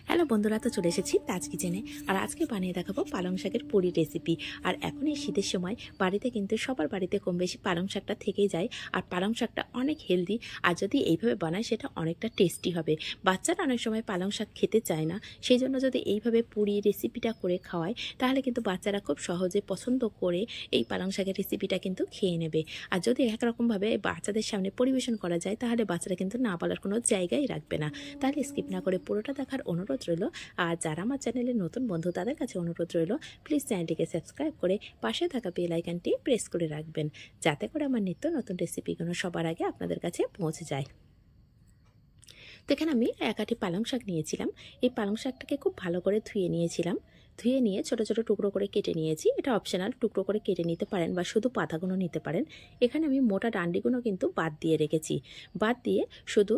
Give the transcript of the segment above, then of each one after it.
Hello বন্ধুরা, তো চলে এসেছি তাজ কিচেনে। আর আজকে বানিয়ে দেখাবো পালং শাকের পুরি রেসিপি। আর এখন এই শীতের সময় বাড়িতে কিন্তু সবার বাড়িতে কম বেশি পালং শাকটা থেকেই যায়। আর পালং শাকটা অনেক হেলদি, আর যদি এইভাবে বানায় সেটা অনেকটা টেস্টি হবে। বাচ্চারা অনেক সময় পালং শাক খেতে চায় না, সেই জন্য যদি এইভাবে পুরি রেসিপিটা করে খাওয়ায় তাহলে কিন্তু বাচ্চারা খুব সহজে পছন্দ করে এই পালং শাকের রেসিপিটা কিন্তু খেয়ে নেবে। আর যদি একরকমভাবে বাচ্চাদের সামনে পরিবেশন করা যায় তাহলে বাচ্চারা কিন্তু না বলার কোনো জায়গায় রাখবে না। তাহলে স্কিপ না করে পুরোটা দেখার অনুরোধ রইল। আর যারা আমার চ্যানেলের নতুন বন্ধু তাদের কাছে অনুরোধ রইল, প্লিজ চ্যানেলটিকে সাবস্ক্রাইব করে পাশে থাকা বেল আইকনটি প্রেস করে রাখবেন, যাতে করে আমার নিত্য নতুন রেসিপিগুলো সবার আগে আপনাদের কাছে পৌঁছে যায়। তো এখানে আমি এক আটি পালং শাক নিয়েছিলাম। এই পালং শাকটাকে খুব ভালো করে ধুয়ে নিয়েছিলাম। ধুয়ে নিয়ে ছোট ছোট টুকরো করে কেটে নিয়েছি। এটা অপশনাল, টুকরো করে কেটে নিতে পারেন বা শুধু পাতাগুলো নিতে পারেন। এখানে আমি মোটা ডান্ডিগুলো কিন্তু বাদ দিয়ে রেখেছি। বাদ দিয়ে শুধু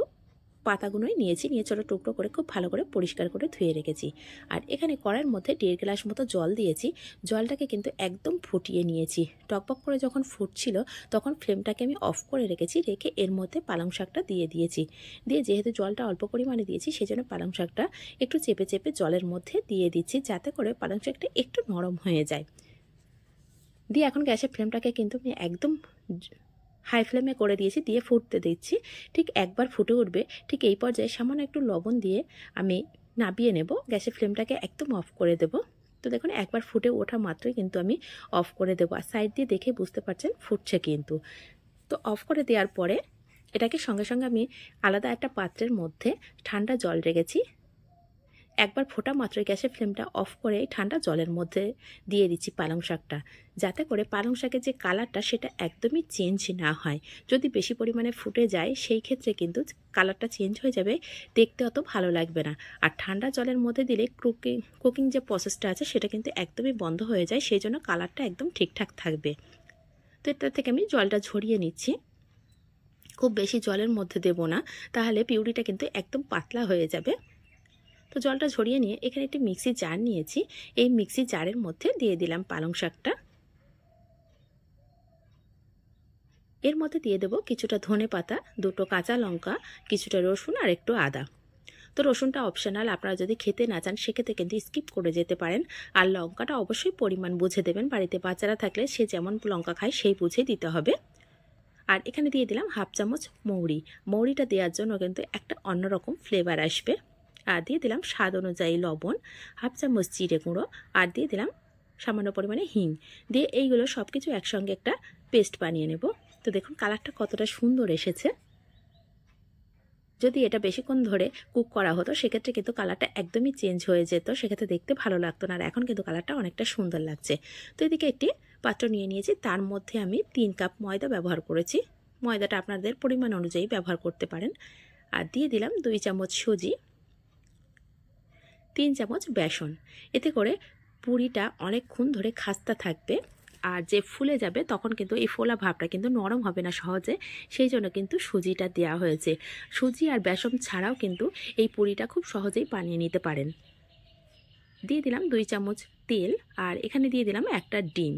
পাতাগুলোই নিয়েছি, নিয়ে ছোটো টুকরো করে খুব ভালো করে পরিষ্কার করে ধুয়ে রেখেছি। আর এখানে কড়াইয়ের মধ্যে 1.5 গ্লাস মতো জল দিয়েছি। জলটাকে কিন্তু একদম ফুটিয়ে নিয়েছি। টকবক করে যখন ফুটছিল তখন ফ্লেমটাকে আমি অফ করে রেখেছি। রেখে এর মধ্যে পালং শাকটা দিয়ে দিয়েছি। দিয়ে যেহেতু জলটা অল্প পরিমাণে দিয়েছি সেজন্য পালং শাকটা একটু চেপে চেপে জলের মধ্যে দিয়ে দিচ্ছি, যাতে করে পালং শাকটা একটু নরম হয়ে যায়। দিয়ে এখন গ্যাসের ফ্লেমটাকে কিন্তু আমি একদম হাই ফ্লেমে করে দিয়েছি, দিয়ে ফুটতে দিচ্ছি। ঠিক একবার ফুটে উঠবে, ঠিক এই পর্যায়ে সামান্য একটু লবণ দিয়ে আমি নাবিয়ে নেব। গ্যাসের ফ্লেমটাকে একদম অফ করে দেব। তো দেখুন একবার ফুটে ওঠা মাত্রই কিন্তু আমি অফ করে দেবো। আর সাইড দিয়ে দেখে বুঝতে পারছেন ফুটছে কিন্তু। তো অফ করে দেওয়ার পরে এটাকে সঙ্গে সঙ্গে আমি আলাদা একটা পাত্রের মধ্যে ঠান্ডা জল রেখেছি। একবার ফোটা মাত্রই গ্যাসের ফ্লেমটা অফ করে ঠান্ডা জলের মধ্যে দিয়ে দিচ্ছি পালং শাকটা, যাতে করে পালং শাকের যে কালারটা সেটা একদমই চেঞ্জ না হয়। যদি বেশি পরিমাণে ফুটে যায় সেই ক্ষেত্রে কিন্তু কালারটা চেঞ্জ হয়ে যাবে, দেখতে অত ভালো লাগবে না। আর ঠান্ডা জলের মধ্যে দিলে কুকিং যে প্রসেসটা আছে সেটা কিন্তু একদমই বন্ধ হয়ে যায়, সেই জন্য কালারটা একদম ঠিকঠাক থাকবে। তো এটা থেকে আমি জলটা ঝরিয়ে নিচ্ছি। খুব বেশি জলের মধ্যে দেব না, তাহলে পিউরিটা কিন্তু একদম পাতলা হয়ে যাবে। তো জলটা ঝরিয়ে নিয়ে এখানে একটি মিক্সি জার নিয়েছি। এই মিক্সি জারের মধ্যে দিয়ে দিলাম পালং শাকটা। এর মধ্যে দিয়ে দেব কিছুটা ধনে পাতা, 2টো কাঁচা লঙ্কা, কিছুটা রসুন আর একটু আদা। তো রসুনটা অপশনাল, আপনারা যদি খেতে না চান সেক্ষেত্রে কিন্তু স্কিপ করে যেতে পারেন। আর লঙ্কাটা অবশ্যই পরিমাণ বুঝে দেবেন, বাড়িতে বাচ্চারা থাকলে সে যেমন লঙ্কা খায় সেই বুঝে দিতে হবে। আর এখানে দিয়ে দিলাম হাফ চামচ মৌরি। মৌরিটা দেওয়ার জন্য কিন্তু একটা অন্যরকম ফ্লেভার আসবে। আর দিয়ে দিলাম স্বাদ অনুযায়ী লবণ, হাফ চামচ জিরে গুঁড়ো, আর দিয়ে দিলাম সামান্য পরিমাণে হিং। দিয়ে এইগুলো সব কিছু একসঙ্গে একটা পেস্ট বানিয়ে নেব। তো দেখুন কালারটা কতটা সুন্দর এসেছে। যদি এটা বেশিক্ষণ ধরে কুক করা হতো সেক্ষেত্রে কিন্তু কালারটা একদমই চেঞ্জ হয়ে যেত, সেক্ষেত্রে দেখতে ভালো লাগতো না। আর এখন কিন্তু কালারটা অনেকটা সুন্দর লাগছে। তো এদিকে একটি পাত্র নিয়ে নিয়েছি, তার মধ্যে আমি 3 কাপ ময়দা ব্যবহার করেছি। ময়দাটা আপনাদের পরিমাণ অনুযায়ী ব্যবহার করতে পারেন। আর দিয়ে দিলাম 2 চামচ সুজি, 3 চামচ বেসন। এতে করে পুরিটা অনেকক্ষণ ধরে খাস্তা থাকবে, আর যে ফুলে যাবে তখন কিন্তু এই ফোলা ভাবটা কিন্তু নরম হবে না সহজে, সেই জন্য কিন্তু সুজিটা দেওয়া হয়েছে। সুজি আর বেসন ছাড়াও কিন্তু এই পুরিটা খুব সহজেই বানিয়ে নিতে পারেন। দিয়ে দিলাম 2 চামচ তেল, আর এখানে দিয়ে দিলাম একটা ডিম।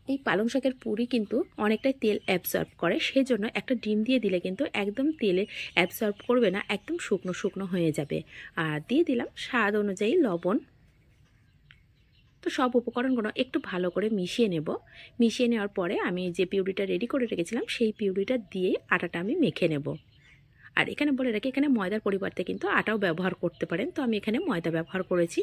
এই পালং শাকের পুরি কিন্তু অনেকটাই তেল অ্যাবসর্ব করে, সেই জন্য একটা ডিম দিয়ে দিলে কিন্তু একদম তেলে অ্যাবসর্ব করবে না, একদম শুকনো শুকনো হয়ে যাবে। আর দিয়ে দিলাম স্বাদ অনুযায়ী লবণ। তো সব উপকরণগুলো একটু ভালো করে মিশিয়ে নেব। মিশিয়ে নেওয়ার পরে আমি যে পিউরিটা রেডি করে রেখেছিলাম সেই পিউরিটা দিয়ে আটাটা আমি মেখে নেব। আর এখানে বলে রাখি, এখানে ময়দার পরিবর্তে কিন্তু আটাও ব্যবহার করতে পারেন, তো আমি এখানে ময়দা ব্যবহার করেছি।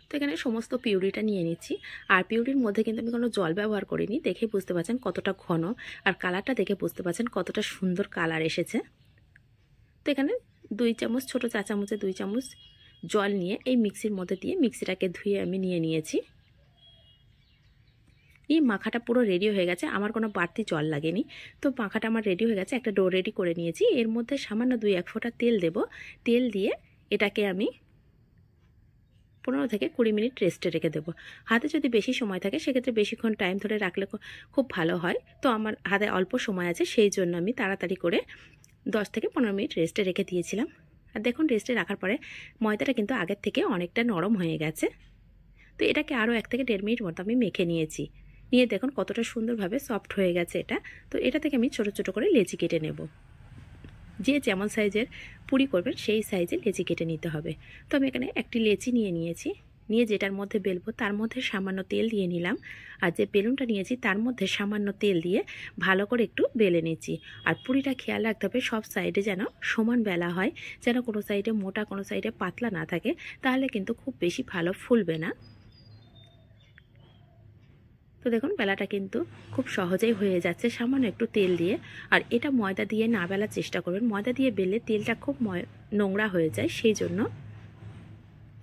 তো এখানে সমস্ত পিউরিটা নিয়ে নিচ্ছি। আর পিউরির মধ্যে কিন্তু আমি কোনো জল ব্যবহার করিনি, দেখে বুঝতে পারছেন কতটা ঘন, আর কালারটা দেখে বুঝতে পারছেন কতটা সুন্দর কালার এসেছে। তো এখানে 2 চামচ, ছোটো চা চামচে 2 চামচ জল নিয়ে এই মিক্সির মধ্যে দিয়ে মিক্সিটাকে ধুয়ে আমি নিয়ে নিয়েছি। এই মাখাটা পুরো রেডি হয়ে গেছে, আমার কোনো বাড়তি জল লাগেনি। তো মাখাটা আমার রেডি হয়ে গেছে, একটা ডো রেডি করে নিয়েছি। এর মধ্যে সামান্য 2-1 ফোঁটা তেল দেব। তেল দিয়ে এটাকে আমি 15 থেকে 20 মিনিট রেস্টে রেখে দেবো। হাতে যদি বেশি সময় থাকে সেক্ষেত্রে বেশিক্ষণ টাইম ধরে রাখলে খুব ভালো হয়। তো আমার হাতে অল্প সময় আছে, সেই জন্য আমি তাড়াতাড়ি করে 10 থেকে 15 মিনিট রেস্টে রেখে দিয়েছিলাম। আর দেখুন রেস্টে রাখার পরে ময়দাটা কিন্তু আগের থেকে অনেকটা নরম হয়ে গেছে। তো এটাকে আরও 1 থেকে 1.5 মিনিট মতো আমি মেখে নিয়েছি। নিয়ে দেখুন কতটা সুন্দরভাবে সফট হয়ে গেছে এটা। তো এটা থেকে আমি ছোটো ছোটো করে লেচি কেটে নেব। যে যেমন সাইজের পুরি করবেন সেই সাইজে লেচি কেটে নিতে হবে। তো আমি এখানে একটি লেচি নিয়েছি, নিয়ে যেটার মধ্যে বেলবো তার মধ্যে সামান্য তেল দিয়ে নিলাম, আর যে বেলুনটা নিয়েছি তার মধ্যে সামান্য তেল দিয়ে ভালো করে একটু বেলে নিচ্ছি। আর পুরিটা খেয়াল রাখতে হবে সব সাইডে যেন সমান বেলা হয়, যেন কোনো সাইডে মোটা কোনো সাইডে পাতলা না থাকে, তাহলে কিন্তু খুব বেশি ভালো ফুলবে না। তো দেখুন বেলাটা কিন্তু খুব সহজেই হয়ে যাচ্ছে সামান্য একটু তেল দিয়ে। আর এটা ময়দা দিয়ে না বেলার চেষ্টা করবেন, ময়দা দিয়ে বেললে তেলটা খুব নোংরা হয়ে যায়, সেই জন্য।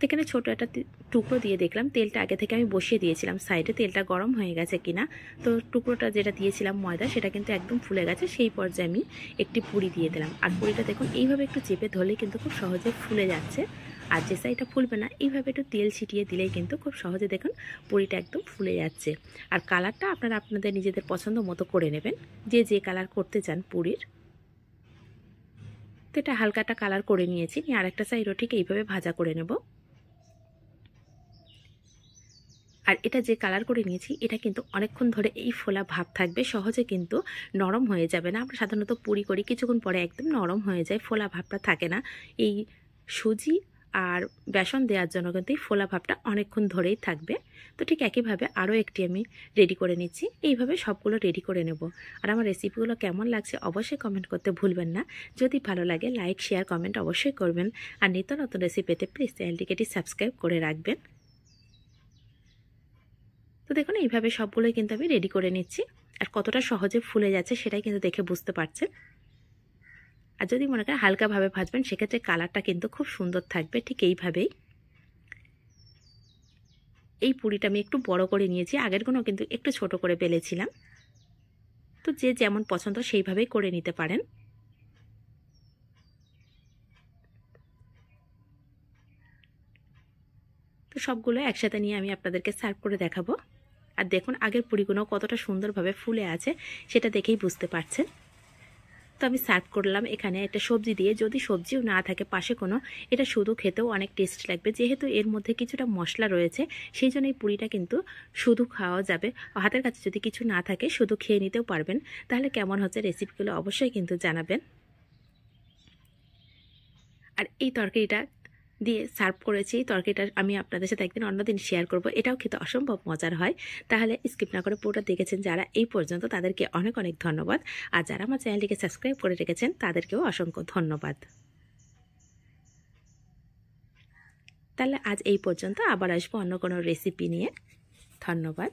এখানে ছোট একটা টুকরো দিয়ে দেখলাম, তেলটা আগে থেকে আমি বসিয়ে দিয়েছিলাম সাইডে, তেলটা গরম হয়ে গেছে কিনা। তো টুকরোটা যেটা দিয়েছিলাম ময়দা, সেটা কিন্তু একদম ফুলে গেছে। সেই পর্যায়ে আমি একটি পুরি দিয়ে দিলাম। আর পুরিটা দেখুন এইভাবে একটু চেপে ধরলে কিন্তু খুব সহজে ফুলে যাচ্ছে। আর যে সাইডটা ফুলবে না এইভাবে একটু তেল ছিটিয়ে দিলেই কিন্তু খুব সহজে দেখুন পুরিটা একদম ফুলে যাচ্ছে। আর কালারটা আপনারা আপনাদের নিজেদের পছন্দ মতো করে নেবেন, যে কালার করতে চান পুরির। তো এটা হালকাটা কালার করে নিয়েছি, নিয়ে আরেকটা সাইডও ঠিক এইভাবে ভাজা করে নেব। আর এটা যে কালার করে নিয়েছি এটা কিন্তু অনেকক্ষণ ধরে এই ফোলা ভাব থাকবে, সহজে কিন্তু নরম হয়ে যাবে না। আমরা সাধারণত পুরি করি কিছুক্ষণ পরে একদম নরম হয়ে যায়, ফোলা ভাবটা থাকে না। এই সুজি আর বেসন দেওয়ার জন্য কিন্তু এই ফোলা ভাবটা অনেকক্ষণ ধরেই থাকবে। তো ঠিক একইভাবে আরও একটি আমি রেডি করে নিচ্ছি, এইভাবে সবগুলো রেডি করে নেব। আর আমার রেসিপিগুলো কেমন লাগছে অবশ্যই কমেন্ট করতে ভুলবেন না। যদি ভালো লাগে লাইক শেয়ার কমেন্ট অবশ্যই করবেন। আর নিত্য নতুন রেসিপি পেতে প্লিজ চ্যানেলটিকে সাবস্ক্রাইব করে রাখবেন। তো দেখুন এইভাবে সবগুলোই কিন্তু আমি রেডি করে নিচ্ছি। আর কতটা সহজে ফুলে যাচ্ছে সেটাই কিন্তু দেখে বুঝতে পারছেন। আর যদি মনে করেন হালকাভাবে ভাজবেন সেক্ষেত্রে কালারটা কিন্তু খুব সুন্দর থাকবে। ঠিক এইভাবেই এই পুরিটা আমি একটু বড় করে নিয়েছি, আগেরগুলো কিন্তু একটু ছোট করে বেলেছিলাম। তো যে যেমন পছন্দ সেইভাবেই করে নিতে পারেন। তো সবগুলো একসাথে নিয়ে আমি আপনাদেরকে সার্ভ করে দেখাবো। আর দেখুন আগের পুরিগুলো কতটা সুন্দরভাবে ফুলে আছে সেটা দেখেই বুঝতে পারছেন। তো আমি সার্ভ করলাম এখানে একটা সবজি দিয়ে, যদি সবজিও না থাকে পাশে কোনো, এটা শুধু খেতেও অনেক টেস্ট লাগবে। যেহেতু এর মধ্যে কিছুটা মশলা রয়েছে সেই জন্য এই পুরিটা কিন্তু শুধু খাওয়া যাবে। হাতের কাছে যদি কিছু না থাকে শুধু খেয়ে নিতেও পারবেন। তাহলে কেমন হচ্ছে রেসিপিগুলো অবশ্যই কিন্তু জানাবেন। আর এই তরকারিটা দিয়ে সার্ভ করেছি, তরকারিটা আমি আপনাদের সাথে একদিন অন্যদিন শেয়ার করব। এটাও খেতে অসম্ভব মজার হয়। তাহলে স্কিপ না করে পুরোটা দেখেছেন যারা এই পর্যন্ত তাদেরকে অনেক অনেক ধন্যবাদ। আর যারা আমার চ্যানেলটিকে সাবস্ক্রাইব করে রেখেছেন তাদেরকেও অসংখ্য ধন্যবাদ। তাহলে আজ এই পর্যন্ত, আবার আসবো অন্য কোনো রেসিপি নিয়ে। ধন্যবাদ।